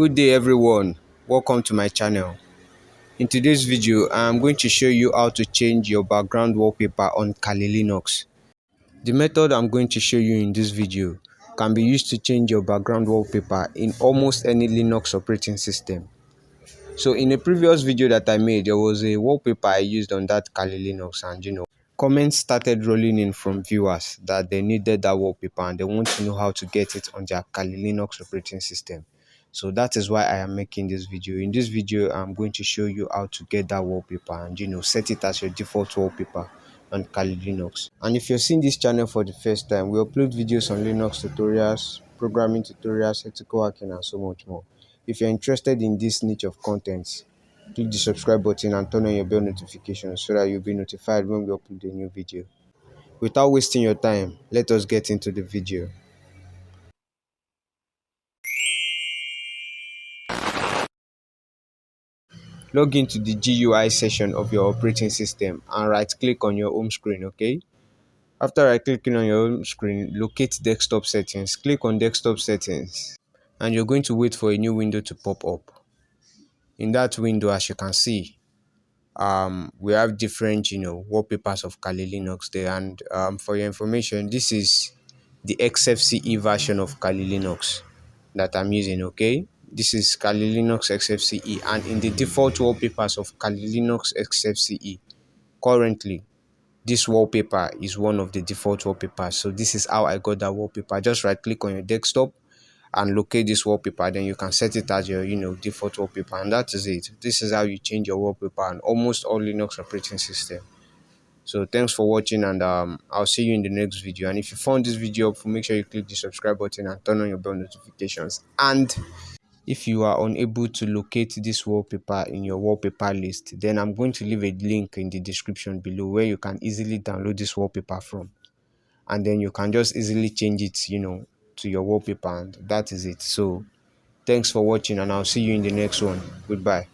Good day everyone, welcome to my channel. In today's video, I'm going to show you how to change your background wallpaper on Kali Linux. The method I'm going to show you in this video can be used to change your background wallpaper in almost any Linux operating system. So in a previous video that I made, there was a wallpaper I used on that Kali Linux, and comments started rolling in from viewers that they needed that wallpaper and they want to know how to get it on their Kali Linux operating system. So that is why I am making this video. In this video, I'm going to show you how to get that wallpaper and set it as your default wallpaper on Kali Linux. And if you're seeing this channel for the first time, we upload videos on Linux tutorials, programming tutorials, ethical hacking, and so much more. If you're interested in this niche of content, click the subscribe button and turn on your bell notifications so that you'll be notified when we upload a new video. Without wasting your time, let us get into the video. Log into the GUI section of your operating system and right click on your home screen, okay? After right clicking on your home screen, locate desktop settings. Click on desktop settings and you're going to wait for a new window to pop up. In that window, as you can see, we have different wallpapers of Kali Linux there, and for your information, this is the XFCE version of Kali Linux that I'm using. Okay, this is Kali Linux XFCE, and in the default wallpapers of Kali Linux XFCE currently, this wallpaper is one of the default wallpapers. So this is how I got that wallpaper. Just right click on your desktop and locate this wallpaper, then you can set it as your default wallpaper, and that is it. This is how you change your wallpaper on almost all Linux operating system. So thanks for watching, and I'll see you in the next video. And if you found this video helpful, make sure you click the subscribe button and turn on your bell notifications. And if you are unable to locate this wallpaper in your wallpaper list, then I'm going to leave a link in the description below where you can easily download this wallpaper from, and then you can just easily change it to your wallpaper, and that is it. So thanks for watching, and I'll see you in the next one. Goodbye.